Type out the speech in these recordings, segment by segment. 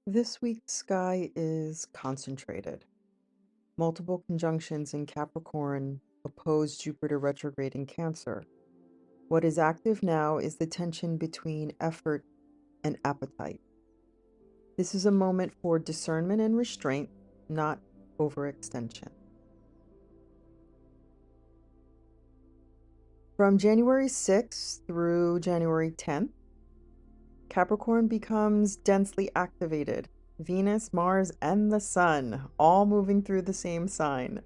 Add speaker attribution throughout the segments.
Speaker 1: This week's sky is concentrated. Multiple conjunctions in Capricorn oppose Jupiter retrograde in Cancer. What is active now is the tension between effort and appetite. This is a moment for discernment and restraint, not overextension. From January 6th through January 10th, Capricorn becomes densely activated. Venus, Mars, and the Sun all moving through the same sign,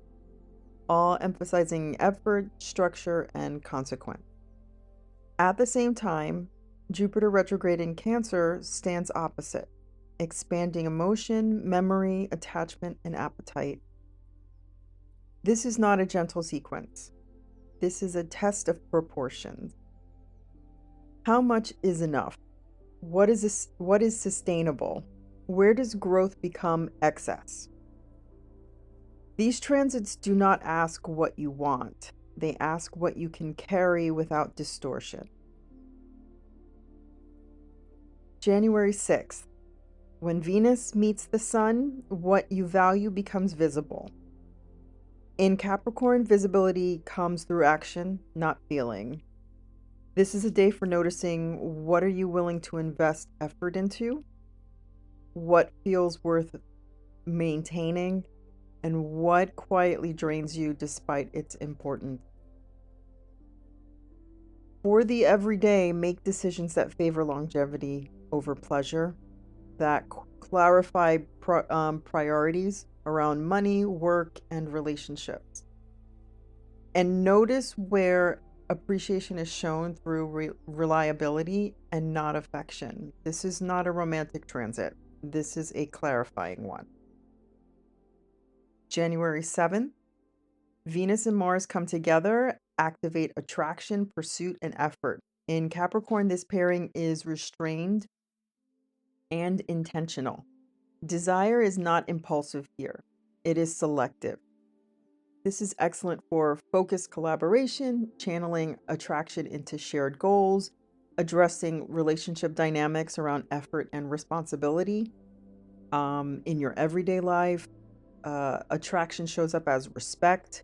Speaker 1: all emphasizing effort, structure, and consequence. At the same time, Jupiter retrograde in Cancer stands opposite, expanding emotion, memory, attachment, and appetite. This is not a gentle sequence. This is a test of proportions. How much is enough? What is sustainable? Where does growth become excess? These transits do not ask what you want. They ask what you can carry without distortion. January 6th. When Venus meets the Sun, what you value becomes visible. In Capricorn, visibility comes through action, not feeling. This is a day for noticing what are you willing to invest effort into, what feels worth maintaining, and what quietly drains you despite its importance. For the everyday, make decisions that favor longevity over pleasure, that clarify priorities around money, work, and relationships. And notice where appreciation is shown through reliability and not affection. This is not a romantic transit. This is a clarifying one. January 7th, Venus and Mars come together, activate attraction, pursuit, and effort. In Capricorn, this pairing is restrained and intentional. Desire is not impulsive here, it is selective. This is excellent for focused collaboration, channeling attraction into shared goals, addressing relationship dynamics around effort and responsibility. In your everyday life, attraction shows up as respect,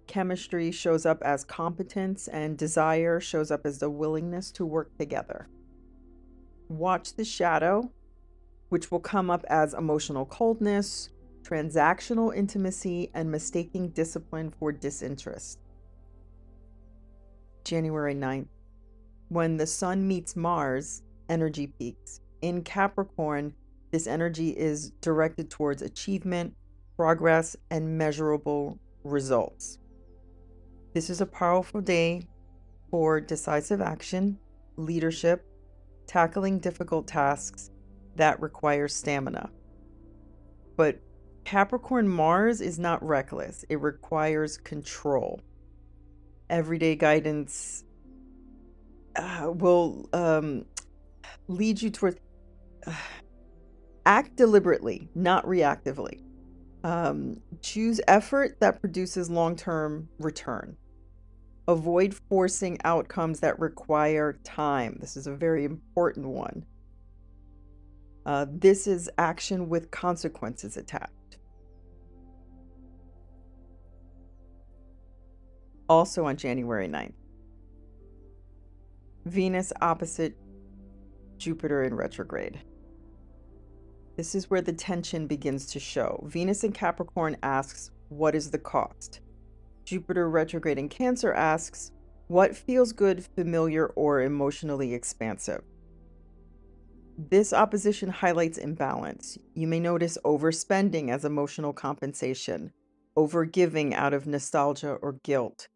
Speaker 1: chemistry shows up as competence, and desire shows up as the willingness to work together. Watch the shadow, which will come up as emotional coldness, transactional intimacy, and mistaking discipline for disinterest. January 9th. When the Sun meets Mars, energy peaks. In Capricorn, this energy is directed towards achievement, progress, and measurable results. This is a powerful day for decisive action, leadership, tackling difficult tasks that require stamina. But Capricorn Mars is not reckless. It requires control. Everyday guidance will lead you towards act deliberately, not reactively. Choose effort that produces long-term return. Avoid forcing outcomes that require time. This is a very important one. This is action with consequences attached. Also on January 9th, Venus opposite Jupiter in retrograde. This is where the tension begins to show. Venus in Capricorn asks, what is the cost? Jupiter retrograde in Cancer asks, what feels good, familiar, or emotionally expansive? This opposition highlights imbalance. You may notice overspending as emotional compensation, overgiving out of nostalgia or guilt,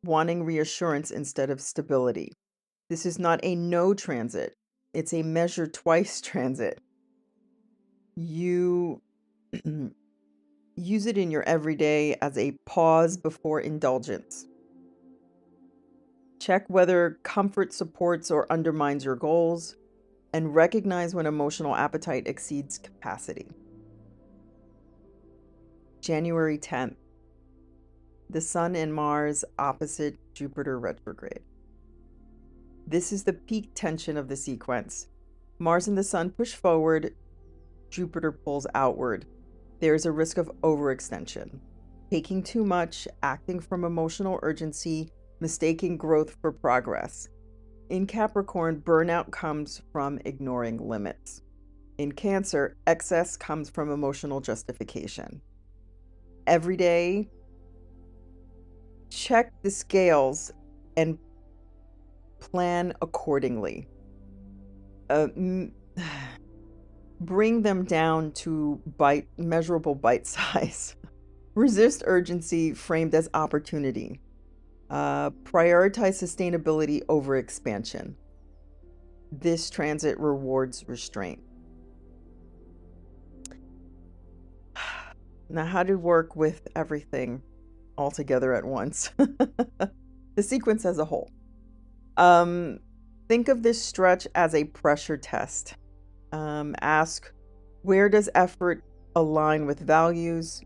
Speaker 1: wanting reassurance instead of stability. This is not a no transit. It's a measure twice transit. You use it in your everyday as a pause before indulgence. Check whether comfort supports or undermines your goals, and recognize when emotional appetite exceeds capacity. January 10th, the Sun and Mars opposite Jupiter retrograde. This is the peak tension of the sequence. Mars and the Sun push forward, Jupiter pulls outward. There's a risk of overextension, taking too much, acting from emotional urgency, mistaking growth for progress. In Capricorn, burnout comes from ignoring limits. In Cancer, excess comes from emotional justification. Every day, check the scales and plan accordingly. Bring them down to measurable bite size. Resist urgency framed as opportunity. Prioritize sustainability over expansion. This transit rewards restraint. Now, how to work with everything all together at once. The sequence as a whole. Think of this stretch as a pressure test. Ask, where does effort align with values?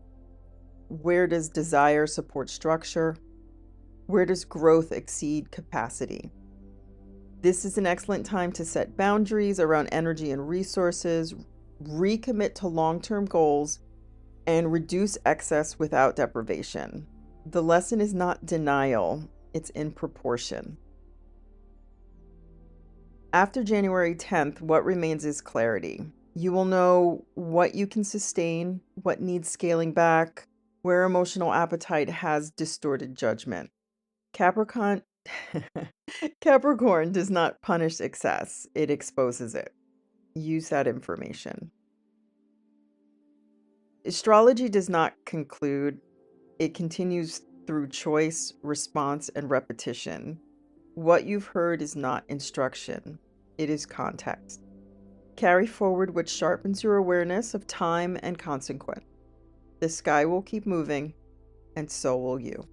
Speaker 1: Where does desire support structure? Where does growth exceed capacity? This is an excellent time to set boundaries around energy and resources, recommit to long-term goals, and reduce excess without deprivation. The lesson is not denial, it's in proportion. After January 10th, what remains is clarity. You will know what you can sustain, what needs scaling back, where emotional appetite has distorted judgment. Capricorn Capricorn does not punish excess, it exposes it. Use that information. Astrology does not conclude, it continues through choice, response, and repetition. What you've heard is not instruction, it is context. Carry forward what sharpens your awareness of time and consequence. The sky will keep moving, and so will you.